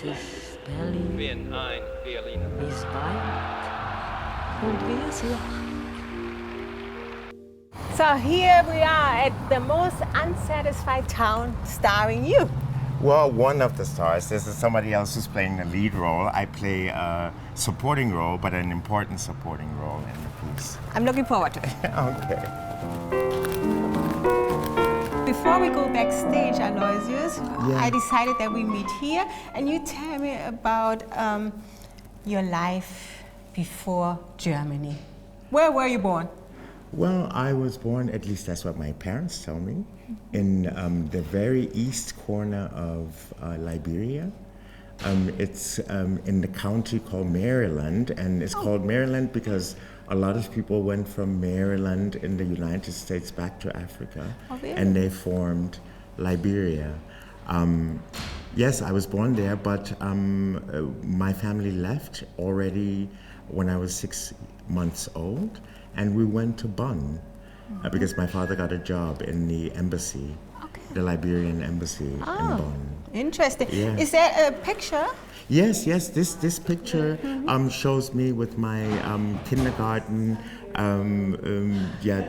ist Berlin. Bin ein Berliner. Ist weit und wie es lacht. So here we are at the most unsatisfied town starring you. Well, one of the stars. This is somebody else who's playing the lead role. I play a supporting role, but an important supporting role in the piece. I'm looking forward to it. Okay. Before we go backstage, Aloysius, Yeah. I decided that we meet here and you tell me about your life before Germany. Where were you born? Well, I was born, at least that's what my parents tell me, in the very east corner of Liberia. It's in the county called Maryland, and it's called Maryland because a lot of people went from Maryland in the United States back to Africa, really? and they formed Liberia. Yes, I was born there, but my family left already when I was 6 months old, and we went to Bonn because my father got a job in the embassy, the Liberian embassy in Bonn. Interesting. Yeah. Is there a picture? Yes, this picture shows me with my kindergarten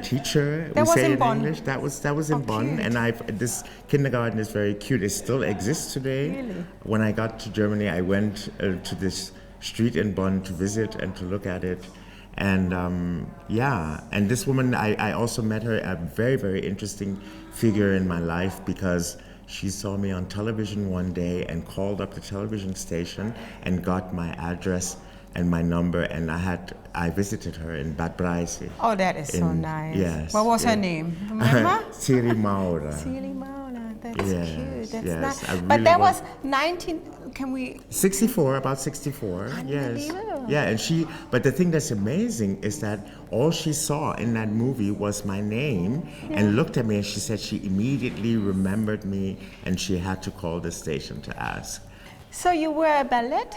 teacher. That we was say in in Bonn. English. That was in Bonn, cute. and this kindergarten is very cute. It still exists today. Really? When I got to Germany, I went to this street in Bonn to visit and to look at it. And and this woman, I also met her, a very, very interesting figure in my life because she saw me on television one day and called up the television station and got my address and my number, and I visited her in Bad Breisig. Oh, that is so nice. Yes. What was her name? Remember? Siri Maura. Celie Maula. That's Yes, cute. That's yes, nice. I But really that was- was 19. Can we? 64, about 64, yes. Unbelievable. Yeah, but the thing that's amazing is that all she saw in that movie was my name and looked at me and she said she immediately remembered me and she had to call the station to ask. So you were a ballet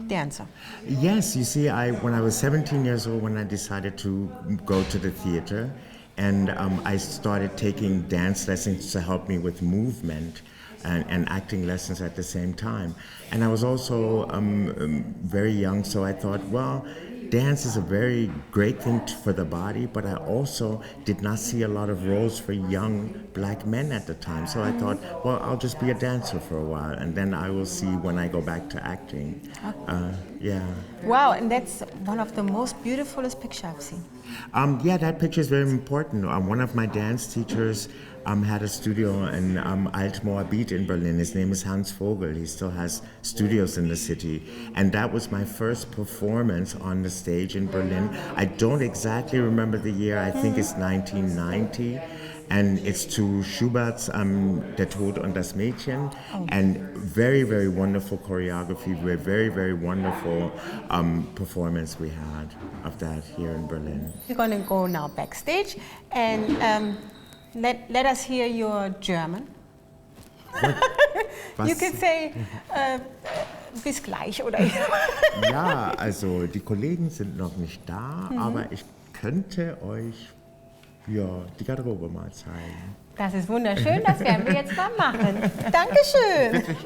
dancer. Yes, you see, when I was 17 years old, when I decided to go to the theater, and I started taking dance lessons to help me with movement and acting lessons at the same time. And I was also very young, so I thought, well, dance is a very great thing for the body, but I also did not see a lot of roles for young black men at the time. So I thought, well, I'll just be a dancer for a while, and then I will see when I go back to acting. Wow, and that's one of the most beautifulest pictures I've seen. That picture is very important. One of my dance teachers had a studio in Alt-Moabit in Berlin. His name is Hans Vogel. He still has studios in the city. And that was my first performance on the stage in Berlin. I don't exactly remember the year. I think it's 1990. And it's to Schubert's Der Tod und das Mädchen. And very, very wonderful choreography, very, very wonderful performance we had of that here in Berlin. We're going to go now backstage and let us hear your German. You can say bis gleich oder Ja, also die Kollegen sind noch nicht da, aber ich könnte euch die Garderobe mal zeigen. Das ist wunderschön, das werden wir jetzt mal machen. Dankeschön.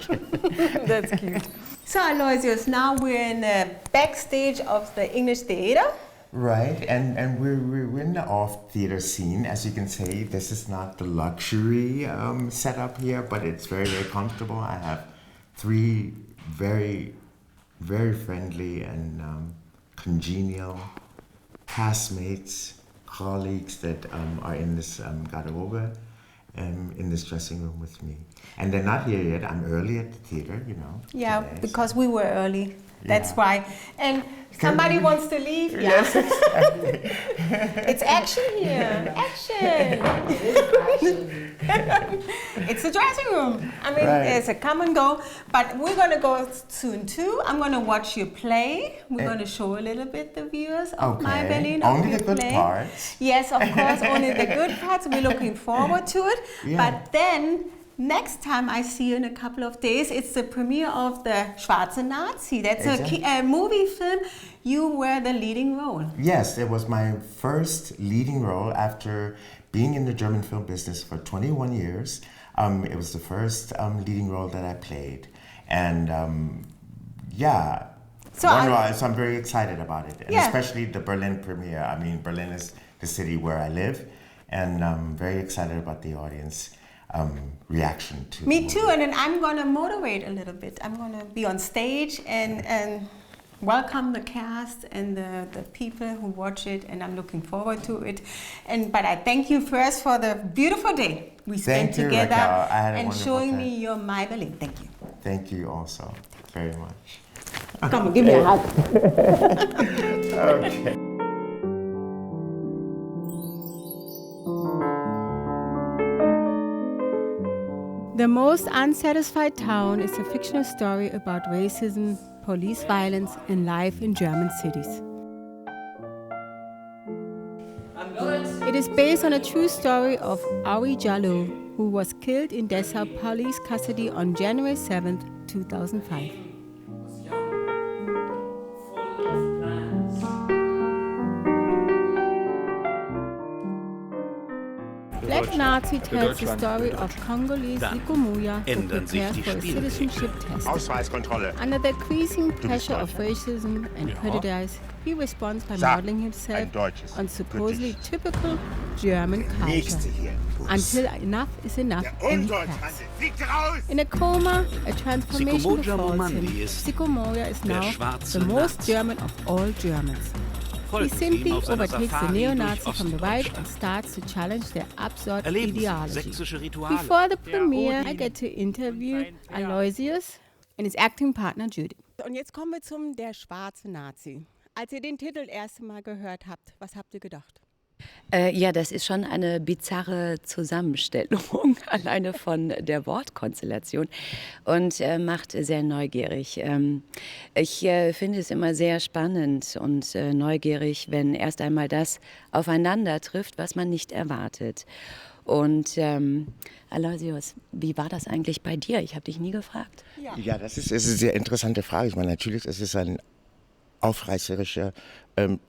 That's cute. So Aloysius, now we're in the backstage of the English theater. Right, and we're in the off-theater scene. As you can see, this is not the luxury setup here, but it's very, very comfortable. I have 3 very, very friendly and congenial castmates, colleagues that are in this garderobe, in this dressing room with me. And they're not here yet. I'm early at the theater, Yeah, today, because we were early. That's Yeah. why. And somebody wants to leave? Yeah. Yes, exactly. It's action here. Action. It's the dressing room. I mean, Right. it's a come and go. But we're going to go soon too. I'm going to watch you play. We're going to show a little bit the viewers of my Berlin. of Only your the good play. parts. Yes, of course, only the good parts. We're looking forward to it. Yeah. But then next time I see you in a couple of days, it's the premiere of the Schwarze Nazi. That's Exactly. a movie film. You were the leading role. Yes, it was my first leading role after being in the German film business for 21 years. It was the first leading role that I played. And Yeah. So So I'm very excited about it, and especially the Berlin premiere. I mean, Berlin is the city where I live, and I'm very excited about the audience reaction to Me too, and then I'm going to motivate a little bit. I'm going to be on stage and welcome the cast and the people who watch it, and I'm looking forward to it. But I thank you first for the beautiful day we spent together and showing me your My Berlin. Thank you. Thank you also very much. Come on, give me a hug. Okay. The Most Unsatisfied Town is a fictional story about racism, police violence, and life in German cities. It is based on a true story of Auri Jallo, who was killed in Dessau police custody on January 7, 2005. Black Nazi tells the story of Congolese Siko Moya who prepared for a citizenship test. Ausweiskontrolle. Under the increasing pressure of racism and prejudice, he responds by modeling himself on supposedly typical German culture. Until enough is enough and he cracks. In a coma, a transformation befalls him. Siko Moya is now the most German of all Germans. He simply overtakes the neo-Nazi from the right and starts to challenge their absurd ideology. Before the premiere, I get to interview Aloysius and his acting partner Judith. Und jetzt kommen wir zum Der schwarze Nazi. Als ihr den Titel das erste Mal gehört habt, was habt ihr gedacht? Ja, das ist schon eine bizarre Zusammenstellung, alleine von der Wortkonstellation und macht sehr neugierig. Ich finde es immer sehr spannend und neugierig, wenn erst einmal das aufeinander trifft, was man nicht erwartet. Und Aloysius, wie war das eigentlich bei dir? Ich habe dich nie gefragt. Ja, das ist eine sehr interessante Frage. Ich meine, natürlich ist es ein aufreißerischer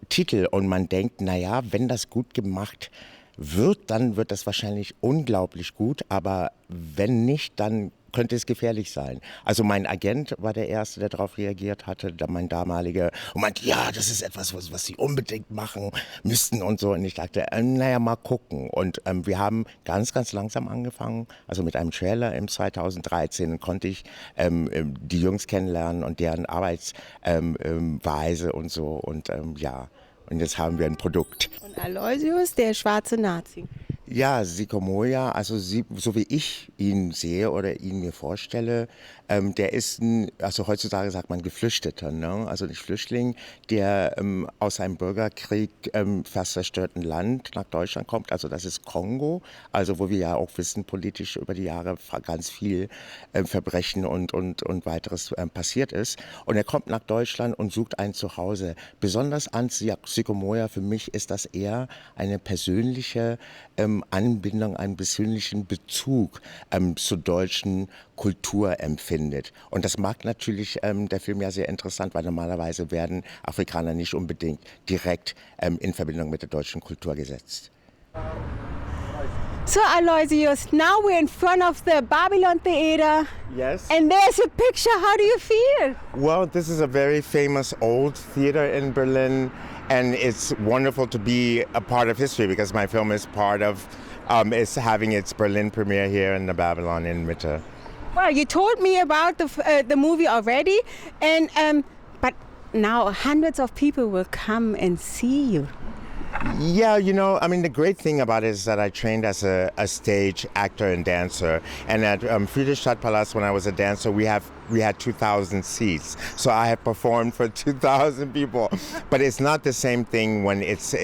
Titel und man denkt, naja, wenn das gut gemacht wird, dann wird das wahrscheinlich unglaublich gut, aber wenn nicht, dann könnte es gefährlich sein. Also mein Agent war der Erste, der darauf reagiert hatte, mein damaliger, und meinte, ja, das ist etwas, was Sie unbedingt machen müssten und so. Und ich dachte, naja, mal gucken. Und wir haben ganz, ganz langsam angefangen, also mit einem Trailer im 2013 konnte ich die Jungs kennenlernen und deren Arbeitsweise und so. Und ja, und jetzt haben wir ein Produkt. Und Aloysius, der schwarze Nazi. Ja, Siko Moya, also so wie ich ihn sehe oder ihn mir vorstelle, der ist also heutzutage sagt man Geflüchteter, ne? Also ein Flüchtling, der aus einem Bürgerkrieg fast zerstörten Land nach Deutschland kommt, also das ist Kongo, also wo wir ja auch wissen, politisch über die Jahre ganz viel Verbrechen und weiteres passiert ist. Und er kommt nach Deutschland und sucht ein Zuhause. Besonders an Siko Moya für mich ist das eher eine persönliche Anbindung, einen persönlichen Bezug zur deutschen Kultur empfindet. Und das macht natürlich der Film ja sehr interessant, weil normalerweise werden Afrikaner nicht unbedingt direkt in Verbindung mit der deutschen Kultur gesetzt. So Aloysius, now we're in front of the Babylon Theater. Yes. And there's a picture. How do you feel? Well, this is a very famous old theater in Berlin, and it's wonderful to be a part of history because my film is part of is having its Berlin premiere here in the Babylon in Mitte. Well, you told me about the movie already, and but now hundreds of people will come and see you. Yeah, you know, I mean, the great thing about it is that I trained as a stage actor and dancer. And at Friedrichstadtpalast, when I was a dancer, we had 2,000 seats. So I have performed for 2,000 people. But it's not the same thing when it's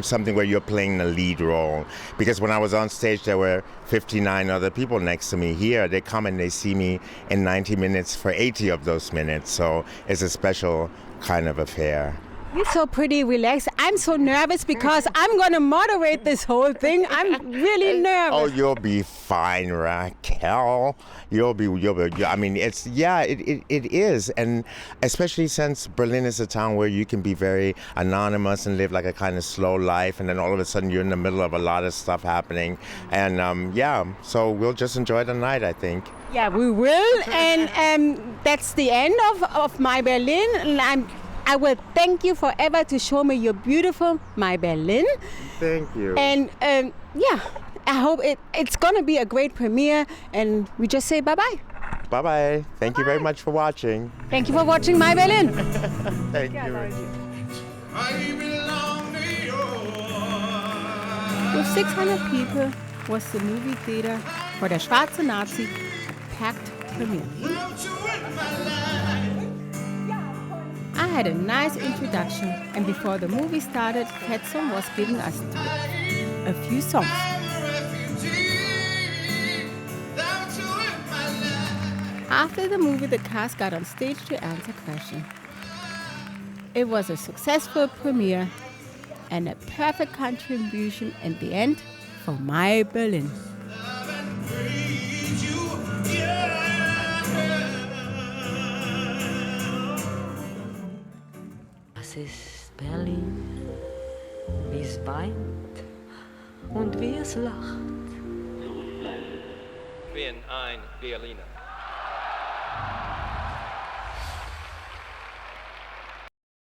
something where you're playing the lead role. Because when I was on stage, there were 59 other people next to me. Here, they come and they see me in 90 minutes for 80 of those minutes. So it's a special kind of affair. You're so pretty relaxed. I'm so nervous because I'm going to moderate this whole thing. I'm really nervous. Oh, you'll be fine, Raquel. You'll be. I mean, it is, and especially since Berlin is a town where you can be very anonymous and live like a kind of slow life, and then all of a sudden you're in the middle of a lot of stuff happening, and so we'll just enjoy the night, I think. Yeah, we will, and that's the end of My Berlin, and I will thank you forever to show me your beautiful My Berlin. Thank you. And I hope it's going to be a great premiere, and we just say bye-bye. Bye-bye. Thank you very much for watching. Thank you for watching My Berlin. Thank you. With 600 people was the movie theater for Der Schwarze Nazi a packed premiere. I had a nice introduction, and before the movie started, Petson was giving us a few songs. After the movie, the cast got on stage to answer questions. It was a successful premiere and a perfect contribution in the end for My Berlin. Das ist Berlin, wie es weint und wie es lacht. Ich bin ein Berliner.